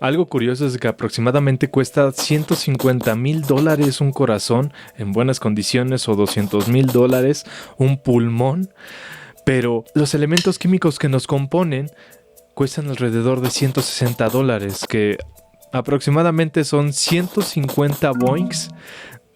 Algo curioso es que aproximadamente cuesta $150,000 un corazón en buenas condiciones o $200,000 un pulmón, pero los elementos químicos que nos componen cuestan alrededor de $160, que aproximadamente son 150 Boeings,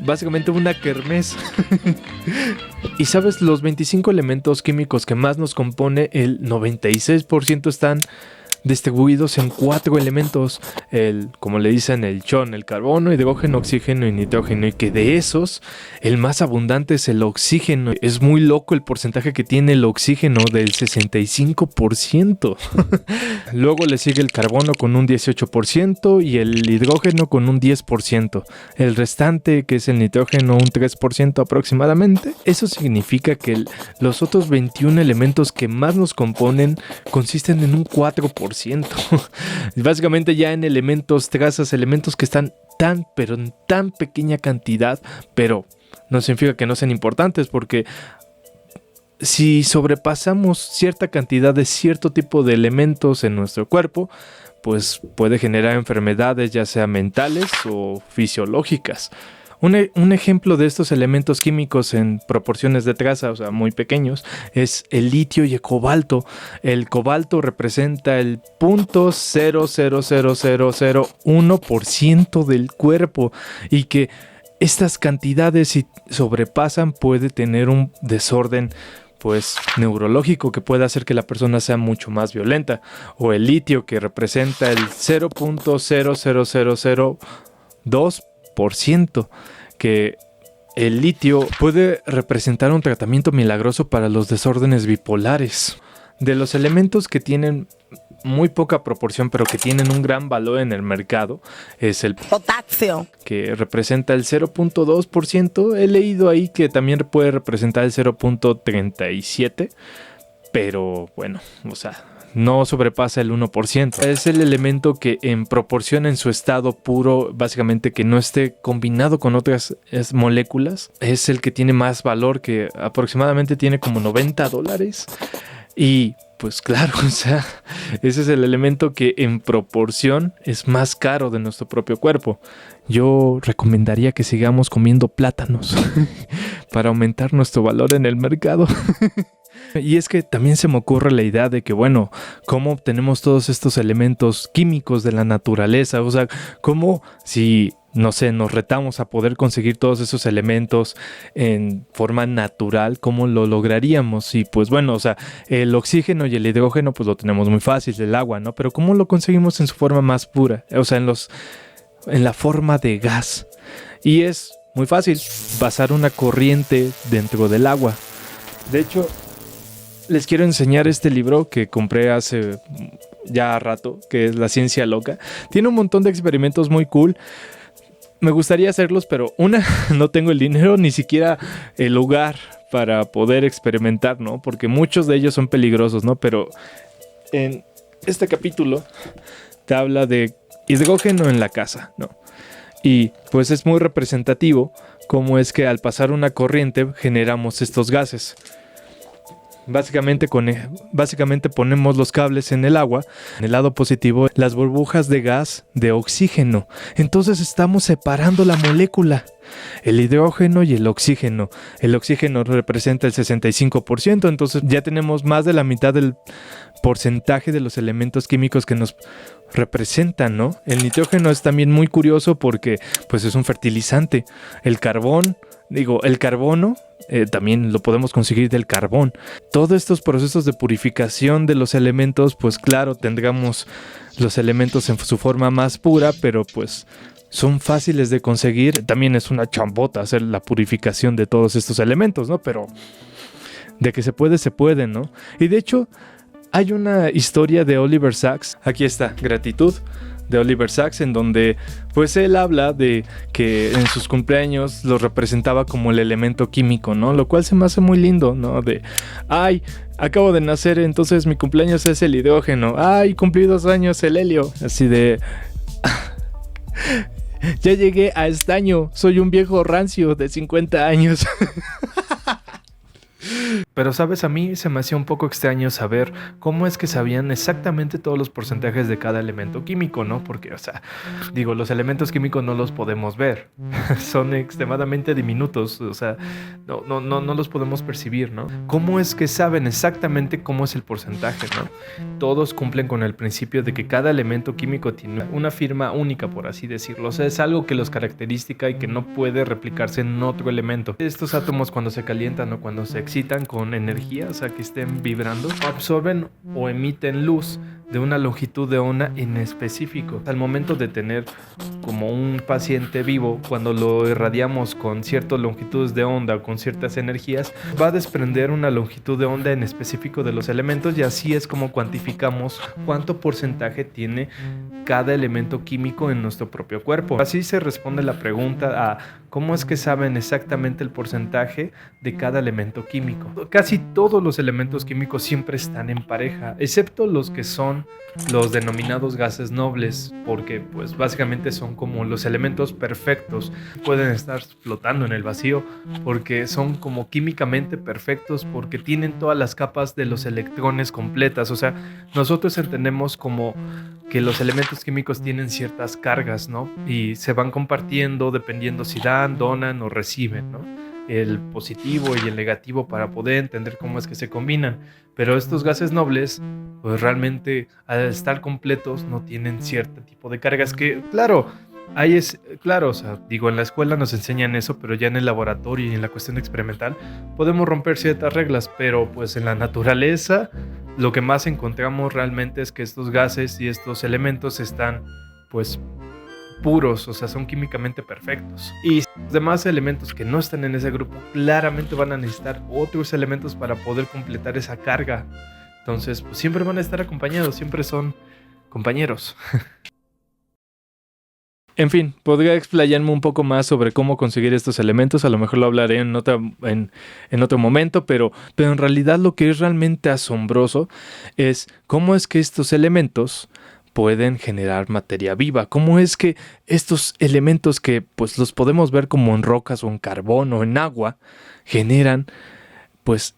básicamente una kermés. Y sabes, los 25 elementos químicos que más nos compone, el 96% están distribuidos en 4 elementos, como le dicen, el chon, el carbono, hidrógeno, oxígeno y nitrógeno, y que de esos el más abundante es el oxígeno. Es muy loco el porcentaje que tiene el oxígeno, del 65%. Luego le sigue el carbono con un 18% y el hidrógeno con un 10%. El restante, que es el nitrógeno, un 3% aproximadamente. Eso significa que los otros 21 elementos que más nos componen consisten en un 4%. Básicamente ya en elementos, trazas elementos que están pero en tan pequeña cantidad, pero no significa que no sean importantes, porque si sobrepasamos cierta cantidad de cierto tipo de elementos en nuestro cuerpo, pues puede generar enfermedades, ya sea mentales o fisiológicas. Un ejemplo de estos elementos químicos en proporciones de traza, o sea, muy pequeños, es el litio y el cobalto. El cobalto representa el 0.00001% del cuerpo, y que estas cantidades, si sobrepasan, puede tener un desorden pues neurológico que puede hacer que la persona sea mucho más violenta. O el litio, que representa el 0.00002%, que el litio puede representar un tratamiento milagroso para los desórdenes bipolares. De los elementos que tienen muy poca proporción pero que tienen un gran valor en el mercado, es el potasio, que representa el 0.2%. He leído ahí que también puede representar el 0.37%, pero bueno, o sea, no sobrepasa el 1%. Es el elemento que en proporción, en su estado puro, básicamente que no esté combinado con otras moléculas, es el que tiene más valor, que aproximadamente tiene como $90. Y pues claro, o sea, ese es el elemento que en proporción es más caro de nuestro propio cuerpo. Yo recomendaría que sigamos comiendo plátanos para aumentar nuestro valor en el mercado. Y es que también se me ocurre la idea de que, bueno, ¿cómo obtenemos todos estos elementos químicos de la naturaleza? O sea, ¿cómo si, no sé, nos retamos a poder conseguir todos esos elementos en forma natural, cómo lo lograríamos? Y pues bueno, o sea, el oxígeno y el hidrógeno pues lo tenemos muy fácil, el agua, ¿no? Pero ¿cómo lo conseguimos en su forma más pura? O sea, en la forma de gas. Y es muy fácil, pasar una corriente dentro del agua. De hecho, les quiero enseñar este libro que compré hace ya rato, que es La Ciencia Loca. Tiene un montón de experimentos muy cool. Me gustaría hacerlos, pero no tengo el dinero, ni siquiera el lugar para poder experimentar, ¿no? Porque muchos de ellos son peligrosos, ¿no? Pero en este capítulo te habla de hidrógeno en la casa, ¿no? Y pues es muy representativo cómo es que al pasar una corriente generamos estos gases. Básicamente ponemos los cables en el agua, en el lado positivo las burbujas de gas de oxígeno. Entonces estamos separando la molécula, el hidrógeno y el oxígeno. El oxígeno representa el 65%, entonces ya tenemos más de la mitad del porcentaje de los elementos químicos que nos representan, ¿no? El nitrógeno es también muy curioso porque pues es un fertilizante. El carbono también lo podemos conseguir del carbón. Todos estos procesos de purificación de los elementos, pues claro, tendremos los elementos en su forma más pura, pero pues son fáciles de conseguir. También es una chambota hacer la purificación de todos estos elementos, ¿no? Pero de que se puede, ¿no? Y de hecho, hay una historia de Oliver Sacks. Aquí está, Gratitud, de Oliver Sacks, en donde pues él habla de que en sus cumpleaños lo representaba como el elemento químico, ¿no? Lo cual se me hace muy lindo, ¿no? De, ay, acabo de nacer, entonces mi cumpleaños es el hidrógeno. Ay, cumplí 2 años, el helio. Así de... ya llegué a estaño, soy un viejo rancio de 50 años. Pero sabes, a mí se me hacía un poco extraño saber cómo es que sabían exactamente todos los porcentajes de cada elemento químico, ¿no? Porque, o sea, digo, los elementos químicos no los podemos ver, son extremadamente diminutos, o sea, no los podemos percibir, ¿no? ¿Cómo es que saben exactamente cómo es el porcentaje, ¿no? Todos cumplen con el principio de que cada elemento químico tiene una firma única, por así decirlo, o sea, es algo que los caracteriza y que no puede replicarse en otro elemento. Estos átomos, cuando se calientan o cuando se excitan con energía, o sea, que estén vibrando, absorben o emiten luz de una longitud de onda en específico. Al momento de tener como un paciente vivo, cuando lo irradiamos con ciertas longitudes de onda o con ciertas energías, va a desprender una longitud de onda en específico de los elementos, y así es como cuantificamos cuánto porcentaje tiene cada elemento químico en nuestro propio cuerpo. Así se responde la pregunta a cómo es que saben exactamente el porcentaje de cada elemento químico. Casi todos los elementos químicos siempre están en pareja, excepto los que son los denominados gases nobles, porque pues básicamente son como los elementos perfectos. Pueden estar flotando en el vacío porque son como químicamente perfectos, porque tienen todas las capas de los electrones completas. O sea, nosotros entendemos como que los elementos químicos tienen ciertas cargas, ¿no? Y se van compartiendo dependiendo si dan, donan o reciben, ¿no? El positivo y el negativo, para poder entender cómo es que se combinan. Pero estos gases nobles, pues realmente al estar completos no tienen cierto tipo de cargas que, claro, claro, o sea, digo, en la escuela nos enseñan eso, pero ya en el laboratorio y en la cuestión experimental podemos romper ciertas reglas, pero pues en la naturaleza lo que más encontramos realmente es que estos gases y estos elementos están pues puros, o sea, son químicamente perfectos. Y los demás elementos que no están en ese grupo claramente van a necesitar otros elementos para poder completar esa carga. Entonces, pues siempre van a estar acompañados, siempre son compañeros. En fin, podría explayarme un poco más sobre cómo conseguir estos elementos, a lo mejor lo hablaré en otro momento, pero en realidad lo que es realmente asombroso es cómo es que estos elementos pueden generar materia viva. ¿Cómo es que estos elementos que pues los podemos ver como en rocas o en carbón o en agua generan pues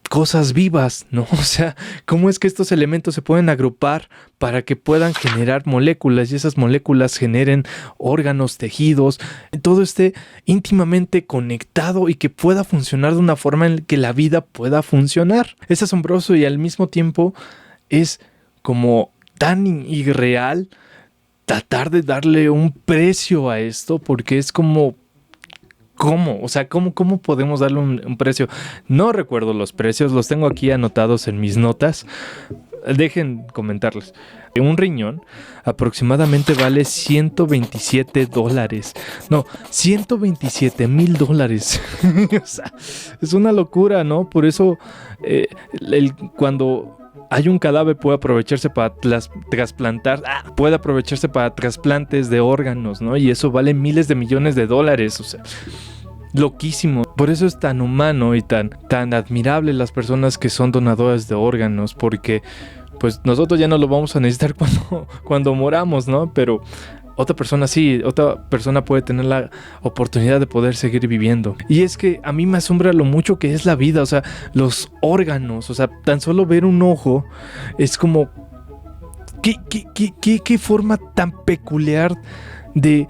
cosas vivas, ¿no? O sea, ¿cómo es que estos elementos se pueden agrupar para que puedan generar moléculas y esas moléculas generen órganos, tejidos, todo esté íntimamente conectado y que pueda funcionar de una forma en que la vida pueda funcionar? Es asombroso y al mismo tiempo es como tan irreal tratar de darle un precio a esto, porque es como ¿cómo? O sea, ¿cómo podemos darle un precio? No recuerdo los precios, los tengo aquí anotados en mis notas. Dejen comentarles. Un riñón aproximadamente vale $127. No, $127,000. O sea, es una locura, ¿no? Por eso cuando hay un cadáver puede aprovecharse para trasplantar, puede aprovecharse para trasplantes de órganos, ¿no? Y eso vale miles de millones de dólares, o sea, loquísimo. Por eso es tan humano y tan admirable las personas que son donadoras de órganos, porque pues nosotros ya no lo vamos a necesitar cuando moramos, ¿no? Pero otra persona sí, otra persona puede tener la oportunidad de poder seguir viviendo. Y es que a mí me asombra lo mucho que es la vida, o sea, los órganos, o sea, tan solo ver un ojo es como ¿qué forma tan peculiar de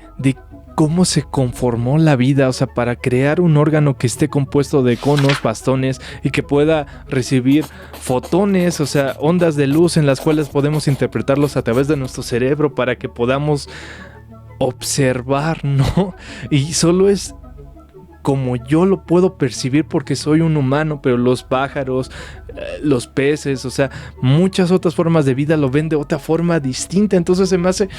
cómo se conformó la vida, o sea, para crear un órgano que esté compuesto de conos, bastones y que pueda recibir fotones, o sea, ondas de luz en las cuales podemos interpretarlos a través de nuestro cerebro para que podamos observar, ¿no? Y solo es como yo lo puedo percibir porque soy un humano, pero los pájaros, los peces, o sea, muchas otras formas de vida lo ven de otra forma distinta. Entonces se me hace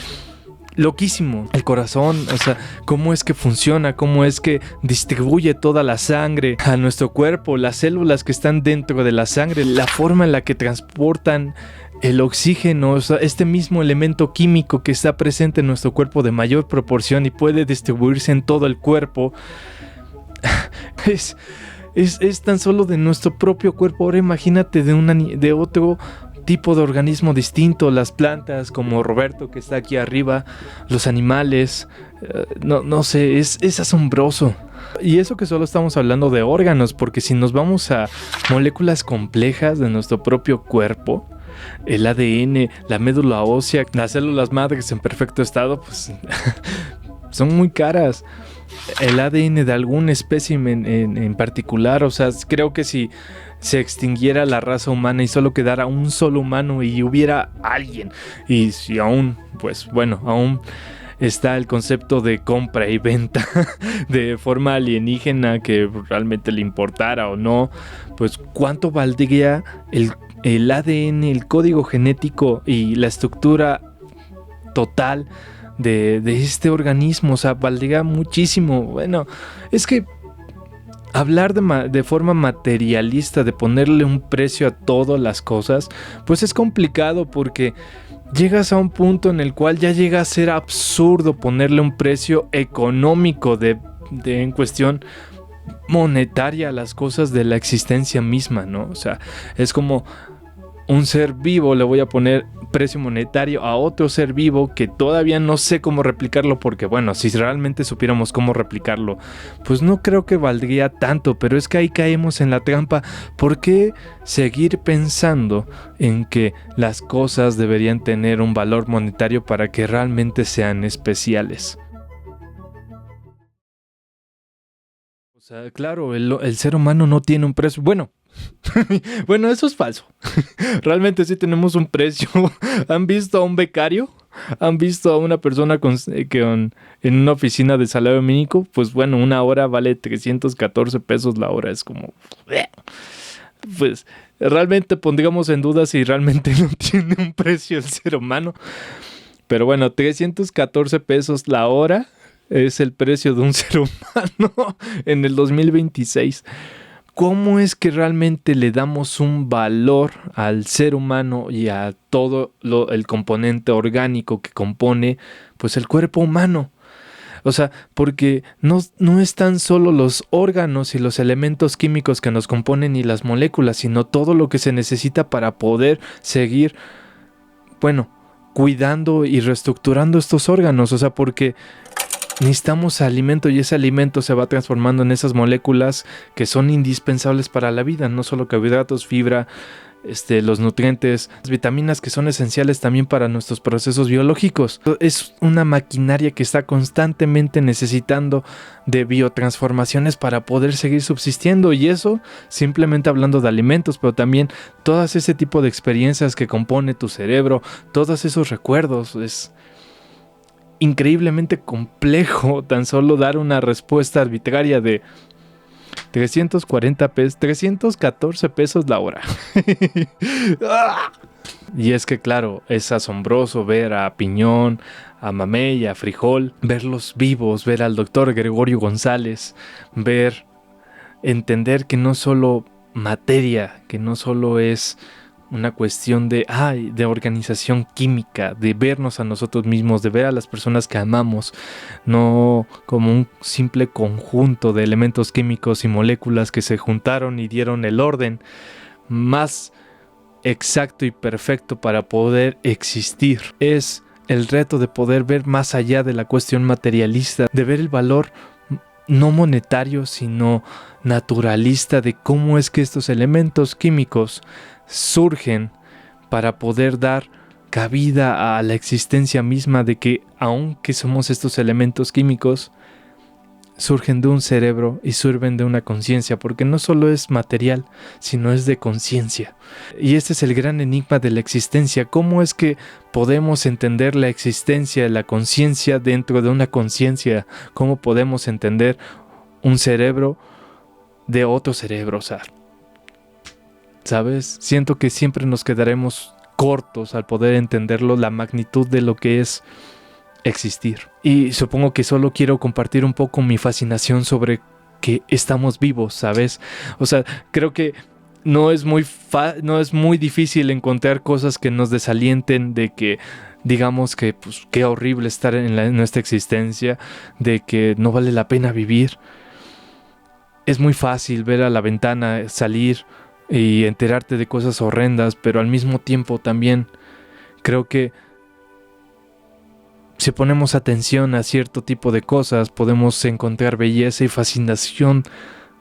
loquísimo el corazón, o sea, cómo es que funciona, cómo es que distribuye toda la sangre a nuestro cuerpo, las células que están dentro de la sangre, la forma en la que transportan el oxígeno, o sea, este mismo elemento químico que está presente en nuestro cuerpo de mayor proporción y puede distribuirse en todo el cuerpo. Es tan solo de nuestro propio cuerpo. Ahora imagínate de otro tipo de organismo distinto, las plantas como Roberto que está aquí arriba, los animales, no sé, es asombroso. Y eso que solo estamos hablando de órganos, porque si nos vamos a moléculas complejas de nuestro propio cuerpo, el ADN, la médula ósea, las células madres en perfecto estado, pues son muy caras. El ADN de algún espécimen en particular, o sea, creo que si se extinguiera la raza humana y solo quedara un solo humano y hubiera alguien, y si aún, pues bueno, aún está el concepto de compra y venta de forma alienígena que realmente le importara o no, pues cuánto valdría el ADN, el código genético y la estructura total de este organismo. O sea, valdría muchísimo. Bueno, es que hablar de forma materialista, de ponerle un precio a todas las cosas, pues es complicado porque llegas a un punto en el cual ya llega a ser absurdo ponerle un precio económico en cuestión monetaria a las cosas de la existencia misma, ¿no? O sea, es como un ser vivo, le voy a poner precio monetario a otro ser vivo que todavía no sé cómo replicarlo, porque bueno, si realmente supiéramos cómo replicarlo, pues no creo que valdría tanto, pero es que ahí caemos en la trampa. ¿Por qué seguir pensando en que las cosas deberían tener un valor monetario para que realmente sean especiales? O sea, claro, el ser humano no tiene un precio. Bueno, eso es falso. Realmente sí tenemos un precio. ¿Han visto a un becario? ¿Han visto a una persona en una oficina de salario mínimo? Pues bueno, una hora vale 314 pesos la hora. Es como... Pues realmente pondríamos en duda si realmente no tiene un precio el ser humano. Pero bueno, 314 pesos la hora es el precio de un ser humano en el 2026. ¿Cómo es que realmente le damos un valor al ser humano y a todo el componente orgánico que compone pues el cuerpo humano? O sea, porque no es tan solo los órganos y los elementos químicos que nos componen y las moléculas, sino todo lo que se necesita para poder seguir, bueno, cuidando y reestructurando estos órganos. O sea, porque necesitamos alimento y ese alimento se va transformando en esas moléculas que son indispensables para la vida, no solo carbohidratos, fibra, los nutrientes, las vitaminas que son esenciales también para nuestros procesos biológicos. Es una maquinaria que está constantemente necesitando de biotransformaciones para poder seguir subsistiendo, y eso simplemente hablando de alimentos, pero también todas ese tipo de experiencias que compone tu cerebro, todos esos recuerdos. Es increíblemente complejo tan solo dar una respuesta arbitraria de 314 pesos la hora. Y es que claro, es asombroso ver a Piñón, a Mamey, a Frijol, verlos vivos, ver al doctor Gregorio González, entender que no solo materia, que no solo es una cuestión de organización química, de vernos a nosotros mismos, de ver a las personas que amamos, no como un simple conjunto de elementos químicos y moléculas que se juntaron y dieron el orden más exacto y perfecto para poder existir. Es el reto de poder ver más allá de la cuestión materialista, de ver el valor no monetario, sino naturalista de cómo es que estos elementos químicos surgen para poder dar cabida a la existencia misma, de que aunque somos estos elementos químicos, surgen de un cerebro y surgen de una conciencia, porque no solo es material, sino es de conciencia. Y este es el gran enigma de la existencia. ¿Cómo es que podemos entender la existencia de la conciencia dentro de una conciencia? ¿Cómo podemos entender un cerebro de otro cerebro? O sea, ¿sabes? Siento que siempre nos quedaremos cortos al poder entenderlo, la magnitud de lo que es existir. Y supongo que solo quiero compartir un poco mi fascinación sobre que estamos vivos, ¿sabes? O sea, creo que no es muy difícil encontrar cosas que nos desalienten de que digamos que pues qué horrible estar en nuestra existencia, de que no vale la pena vivir. Es muy fácil ver a la ventana, salir, y enterarte de cosas horrendas, pero al mismo tiempo también creo que si ponemos atención a cierto tipo de cosas, podemos encontrar belleza y fascinación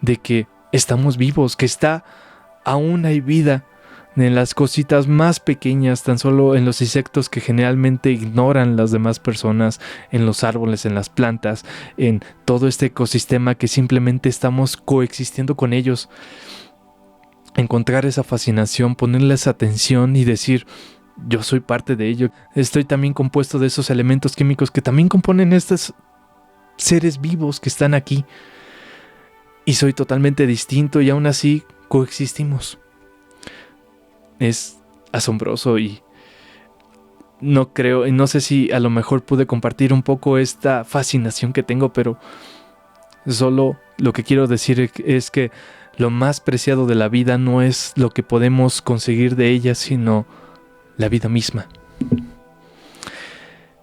de que estamos vivos, que aún hay vida en las cositas más pequeñas, tan solo en los insectos que generalmente ignoran las demás personas, en los árboles, en las plantas, en todo este ecosistema que simplemente estamos coexistiendo con ellos. Encontrar esa fascinación, ponerles atención y decir: yo soy parte de ello. Estoy también compuesto de esos elementos químicos que también componen estos seres vivos que están aquí. Y soy totalmente distinto y aún así coexistimos. Es asombroso y no sé si a lo mejor pude compartir un poco esta fascinación que tengo, pero solo lo que quiero decir es que lo más preciado de la vida no es lo que podemos conseguir de ella, sino la vida misma.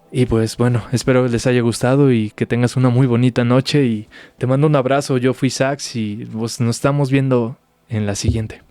Y pues bueno, espero les haya gustado y que tengas una muy bonita noche y te mando un abrazo. Yo fui Sax y nos estamos viendo en la siguiente.